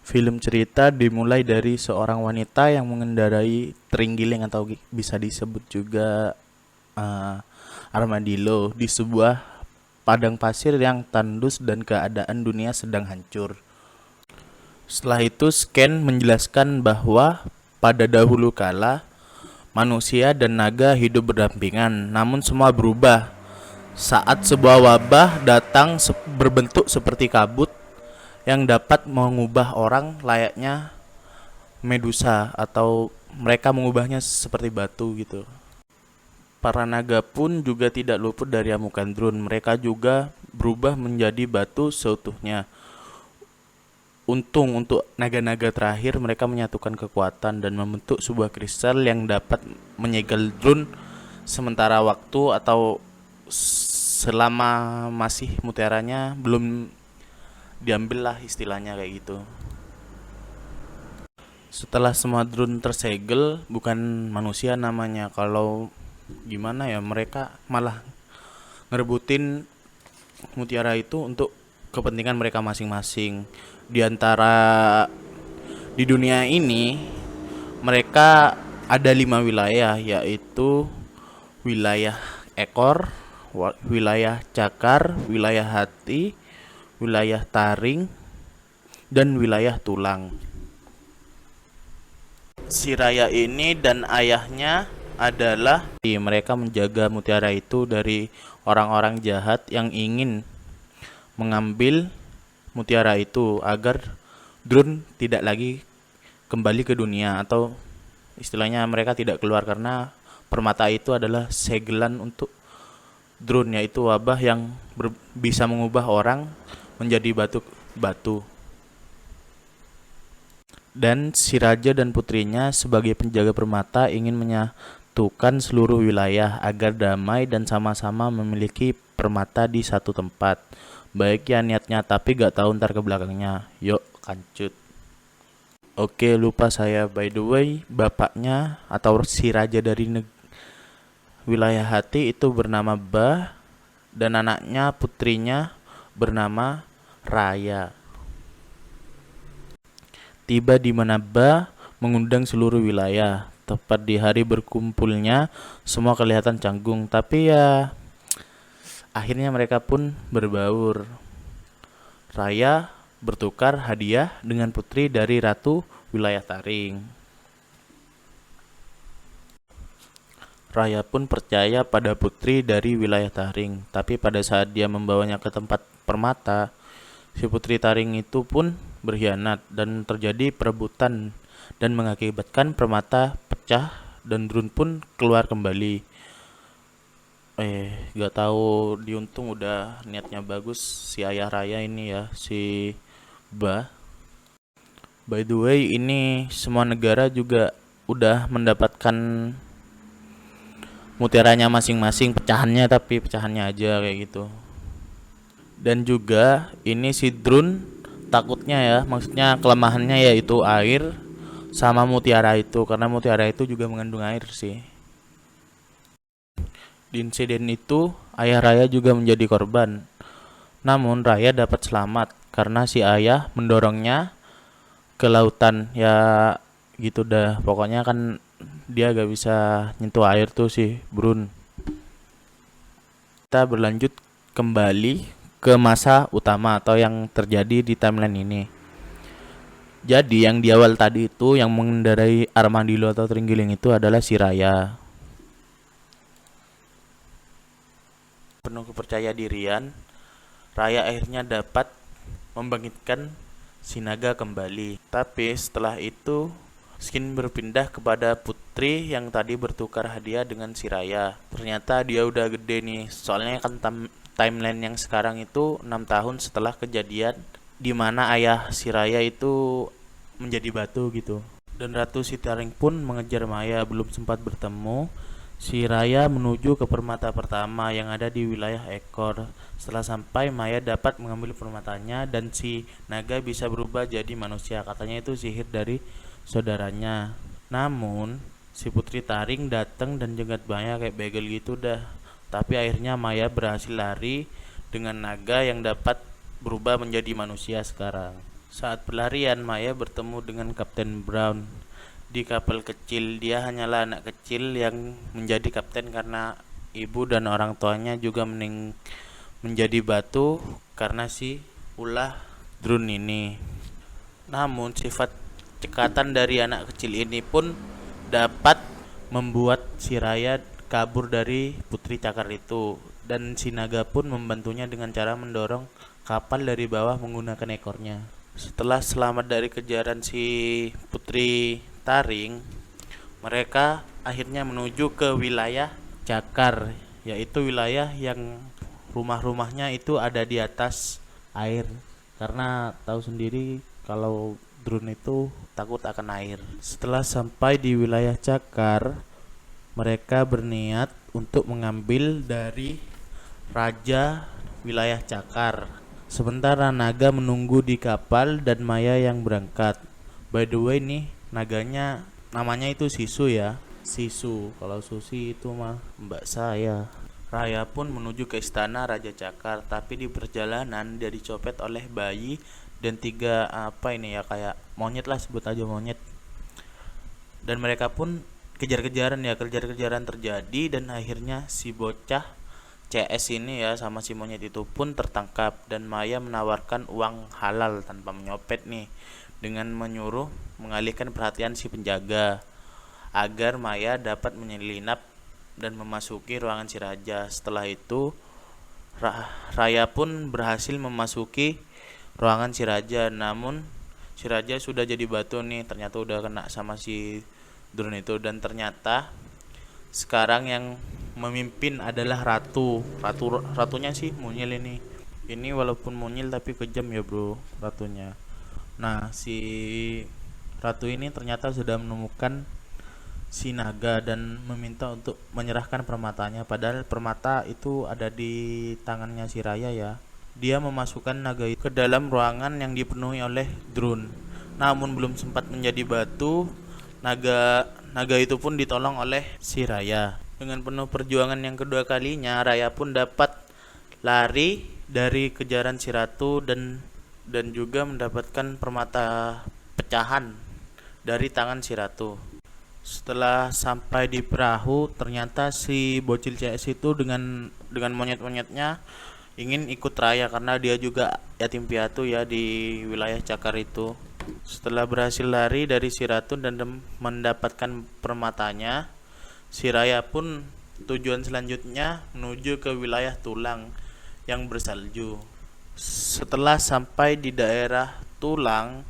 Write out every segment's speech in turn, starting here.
Film cerita dimulai dari seorang wanita yang mengendarai terenggiling atau bisa disebut juga eh, armadillo di sebuah padang pasir yang tandus dan keadaan dunia sedang hancur. Setelah itu, Scan menjelaskan bahwa pada dahulu kala manusia dan naga hidup berdampingan, namun semua berubah saat sebuah wabah datang berbentuk seperti kabut yang dapat mengubah orang layaknya Medusa, atau mereka mengubahnya seperti batu gitu. Para naga pun juga tidak luput dari amukan drone. Mereka juga berubah menjadi batu seutuhnya. Untung untuk naga-naga terakhir, mereka menyatukan kekuatan dan membentuk sebuah kristal yang dapat menyegel drone sementara waktu, atau selama masih mutiaranya belum diambil lah, istilahnya kayak gitu. Setelah semua drone tersegel, bukan manusia namanya, kalau gimana ya, mereka malah ngerebutin mutiara itu untuk kepentingan mereka masing-masing. Di antara di dunia ini mereka ada 5 wilayah, yaitu wilayah ekor, wilayah cakar, wilayah hati, wilayah taring, dan wilayah tulang. Si Raya ini dan ayahnya adalah mereka menjaga mutiara itu dari orang-orang jahat yang ingin mengambil mutiara itu agar drone tidak lagi kembali ke dunia, atau istilahnya mereka tidak keluar, karena permata itu adalah segelan untuk drone, yaitu wabah yang bisa mengubah orang menjadi batu. Dan si raja dan putrinya sebagai penjaga permata ingin menyatukan seluruh wilayah agar damai dan sama-sama memiliki permata di satu tempat. Baik ya niatnya, tapi gak tahu ntar ke belakangnya. Yuk kancut. Oke, lupa saya. By the way, bapaknya atau si raja dari wilayah hati itu bernama Bah, dan anaknya putrinya bernama Raya. Tiba di mana Bah mengundang seluruh wilayah. Tepat di hari berkumpulnya, semua kelihatan canggung, tapi ya akhirnya mereka pun berbaur. Raya bertukar hadiah dengan putri dari ratu wilayah Taring. Raya pun percaya pada putri dari wilayah Taring, tapi pada saat dia membawanya ke tempat permata, si putri Taring itu pun berkhianat dan terjadi perebutan dan mengakibatkan permata pecah dan drone pun keluar kembali. Gak tahu, diuntung udah niatnya bagus si ayah Raya ini ya, si Bah. By the way, ini semua negara juga udah mendapatkan mutiaranya masing-masing, tapi pecahannya aja kayak gitu. Dan juga ini si drone takutnya ya, maksudnya kelemahannya yaitu air sama mutiara itu, karena mutiara itu juga mengandung air sih. Di insiden itu, ayah Raya juga menjadi korban. Namun Raya dapat selamat karena si ayah mendorongnya ke lautan. Ya gitu dah, pokoknya kan dia gak bisa nyentuh air tuh si Brun. Kita berlanjut kembali ke masa utama atau yang terjadi di timeline ini. Jadi yang di awal tadi itu yang mengendarai armadillo atau terenggiling itu adalah si Raya. Penuh kepercaya dirian, Raya akhirnya dapat membangkitkan si naga kembali. Tapi setelah itu Skin berpindah kepada putri yang tadi bertukar hadiah dengan si Raya. Ternyata dia udah gede nih, soalnya kan timeline yang sekarang itu 6 tahun setelah kejadian di mana ayah si Raya itu menjadi batu gitu. Dan Ratu Sitaring pun mengejar Maya. Belum sempat bertemu, si Raya menuju ke permata pertama yang ada di wilayah ekor. Setelah sampai, Maya dapat mengambil permatanya dan si naga bisa berubah jadi manusia. Katanya itu sihir dari saudaranya. Namun si putri Taring datang dan jegat Maya kayak begel gitu dah. Tapi akhirnya Maya berhasil lari dengan naga yang dapat berubah menjadi manusia sekarang. Saat pelarian, Maya bertemu dengan Kapten Brown di kapal kecil. Dia hanyalah anak kecil yang menjadi kapten karena ibu dan orang tuanya juga menjadi batu karena si ulah drone ini. Namun sifat cekatan dari anak kecil ini pun dapat membuat si Raya kabur dari Putri Cakar itu, dan si Naga pun membantunya dengan cara mendorong kapal dari bawah menggunakan ekornya. Setelah selamat dari kejaran si Putri Taring, mereka akhirnya menuju ke wilayah Cakar, yaitu wilayah yang rumah-rumahnya itu ada di atas air. Karena tahu sendiri kalau drone itu takut akan air. Setelah sampai di wilayah Cakar, mereka berniat untuk mengambil dari raja wilayah Cakar. Sementara naga menunggu di kapal dan Maya yang berangkat. By the way nih, naganya namanya itu Sisu ya. Sisu, kalau Susi itu mah mbak saya. Raya pun menuju ke istana Raja Cakar, tapi di perjalanan dia dicopet oleh bayi dan tiga apa ini ya, kayak monyet lah, sebut aja monyet. Dan mereka pun kejar-kejaran terjadi, dan akhirnya si bocah CS ini ya sama si monyet itu pun tertangkap, dan Maya menawarkan uang halal tanpa menyopet nih, dengan menyuruh mengalihkan perhatian si penjaga agar Maya dapat menyelinap dan memasuki ruangan si raja. Setelah itu Raya pun berhasil memasuki ruangan si raja, namun si raja sudah jadi batu nih, ternyata udah kena sama si drone itu. Dan ternyata sekarang yang memimpin adalah ratunya sih monyil ini walaupun monyil tapi kejam ya bro ratunya. Nah, si ratu ini ternyata sudah menemukan si naga dan meminta untuk menyerahkan permatanya, padahal permata itu ada di tangannya si Raya ya. Dia memasukkan naga itu ke dalam ruangan yang dipenuhi oleh drone. Namun belum sempat menjadi batu, naga itu pun ditolong oleh si Raya. Dengan penuh perjuangan yang kedua kalinya, Raya pun dapat lari dari kejaran si ratu dan juga mendapatkan permata pecahan dari tangan si ratu. Setelah sampai di perahu, ternyata si bocil CS itu dengan monyet-monyetnya ingin ikut Raya karena dia juga yatim piatu ya di wilayah Cakar itu. Setelah berhasil lari dari si ratu dan mendapatkan permatanya, si Raya pun tujuan selanjutnya menuju ke wilayah Tulang yang bersalju. Setelah sampai di daerah Tulang,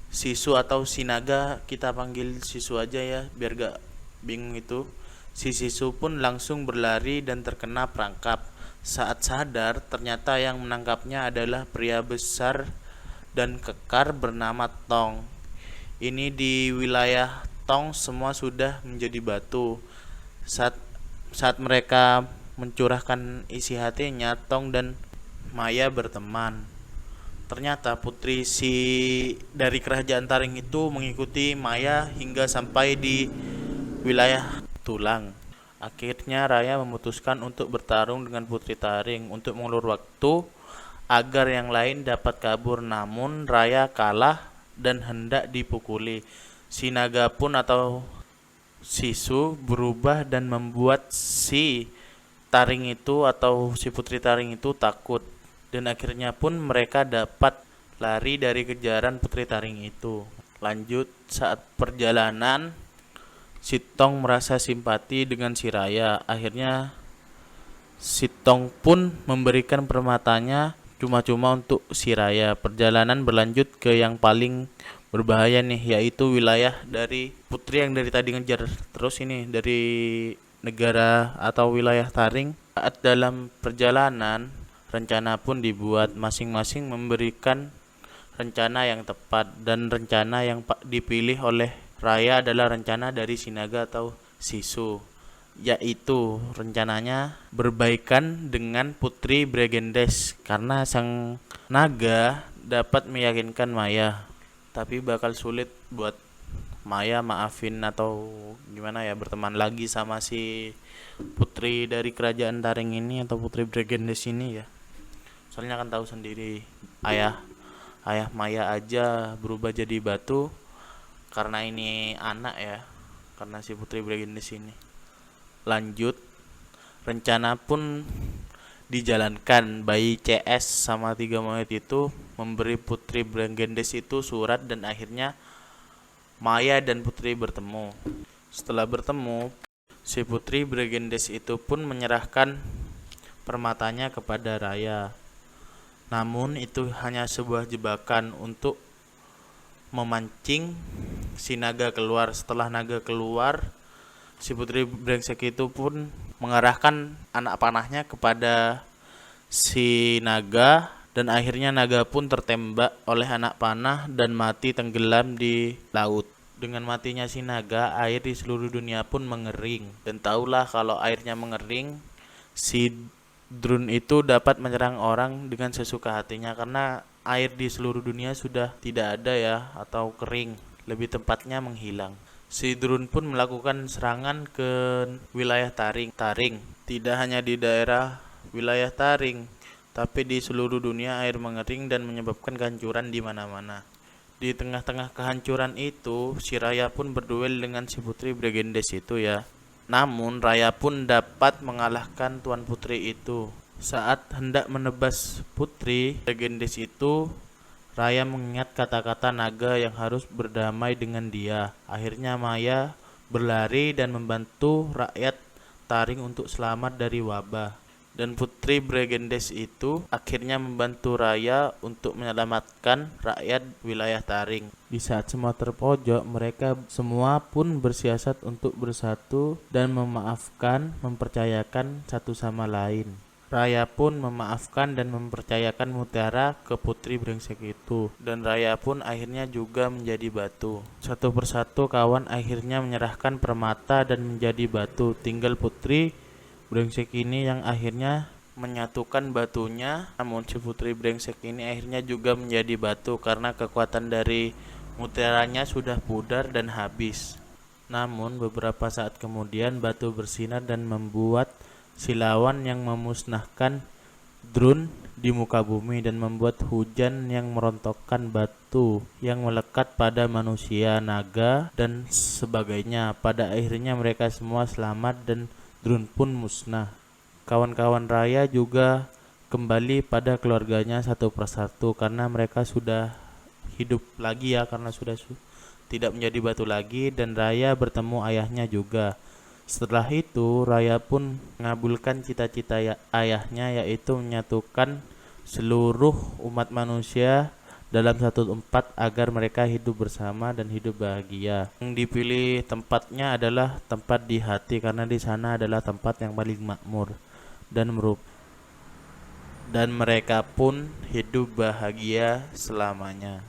Sisu atau Sinaga, kita panggil Sisu aja ya biar gak bingung itu. Si Sisu pun langsung berlari dan terkena perangkap. Saat sadar, ternyata yang menangkapnya adalah pria besar dan kekar bernama Tong. Ini di wilayah Tong semua sudah menjadi batu. Saat mereka mencurahkan isi hatinya, Tong dan Maya berteman. Ternyata putri dari kerajaan Taring itu mengikuti Maya hingga sampai di wilayah Tulang. Akhirnya Raya memutuskan untuk bertarung dengan Putri Taring untuk mengulur waktu agar yang lain dapat kabur, namun Raya kalah dan hendak dipukuli. Si naga pun atau Sisu berubah dan membuat si Taring itu atau si Putri Taring itu takut, dan akhirnya pun mereka dapat lari dari kejaran Putri Taring itu. Lanjut, saat perjalanan si Tong merasa simpati dengan si Raya. Akhirnya si Tong pun memberikan permatanya cuma-cuma untuk si Raya. Perjalanan berlanjut ke yang paling berbahaya nih, yaitu wilayah dari Putri yang dari tadi ngejar terus ini, dari negara atau wilayah Taring. Saat dalam perjalanan, rencana pun dibuat, masing-masing memberikan rencana yang tepat, dan rencana yang dipilih oleh Raya adalah rencana dari Sinaga atau Sisu, yaitu rencananya berbaikan dengan Putri Bregendes karena sang naga dapat meyakinkan Maya, tapi bakal sulit buat Maya maafin atau gimana ya, berteman lagi sama si putri dari kerajaan Taring ini atau Putri Bregendes ini ya. Soalnya kan tahu sendiri ayah Maya aja berubah jadi batu karena ini anak ya, karena si Putri Bragendes ini. Lanjut, rencana pun dijalankan. Bayi CS sama 3 monyet itu memberi Putri Bragendes itu surat dan akhirnya Maya dan Putri bertemu. Setelah bertemu, si Putri Bragendes itu pun menyerahkan permatanya kepada Raya. Namun itu hanya sebuah jebakan untuk memancing si naga keluar. Setelah naga keluar, si Putri brengsek itu pun mengarahkan anak panahnya kepada si naga dan akhirnya naga pun tertembak oleh anak panah dan mati tenggelam di laut. Dengan matinya si naga, air di seluruh dunia pun mengering. Dan tahulah kalau airnya mengering, si drone itu dapat menyerang orang dengan sesuka hatinya karena air di seluruh dunia sudah tidak ada ya, atau kering, lebih tepatnya menghilang. Si drone pun melakukan serangan ke wilayah Taring. Tidak hanya di daerah wilayah Taring, tapi di seluruh dunia air mengering dan menyebabkan kehancuran di mana-mana. Di tengah-tengah kehancuran itu, si Raya pun berduel dengan si Putri Bragendes itu ya. Namun Raya pun dapat mengalahkan Tuan Putri itu. Saat hendak menebas Putri Bragendes itu, Raya mengingat kata-kata naga yang harus berdamai dengan dia. Akhirnya Maya berlari dan membantu rakyat Taring untuk selamat dari wabah. Dan Putri Bragendes itu akhirnya membantu Raya untuk menyelamatkan rakyat wilayah Taring. Di saat semua terpojok, mereka semua pun bersiasat untuk bersatu dan memaafkan, mempercayakan satu sama lain. Raya pun memaafkan dan mempercayakan Mutiara ke Putri brengsek itu. Dan Raya pun akhirnya juga menjadi batu. Satu persatu kawan akhirnya menyerahkan permata dan menjadi batu. Tinggal Putri brengsek ini yang akhirnya menyatukan batunya. Namun si Putri brengsek ini akhirnya juga menjadi batu karena kekuatan dari mutiaranya sudah pudar dan habis. Namun beberapa saat kemudian batu bersinar dan membuat si lawan yang memusnahkan drone di muka bumi dan membuat hujan yang merontokkan batu yang melekat pada manusia, naga, dan sebagainya. Pada akhirnya mereka semua selamat dan drone pun musnah. Kawan-kawan Raya juga kembali pada keluarganya satu persatu karena mereka sudah hidup lagi ya, karena sudah tidak menjadi batu lagi. Dan Raya bertemu ayahnya juga. Setelah itu Raya pun mengabulkan cita-cita ayahnya, yaitu menyatukan seluruh umat manusia dalam satu tempat agar mereka hidup bersama dan hidup bahagia. Yang dipilih tempatnya adalah tempat di hati karena di sana adalah tempat yang paling makmur dan mereka pun hidup bahagia selamanya.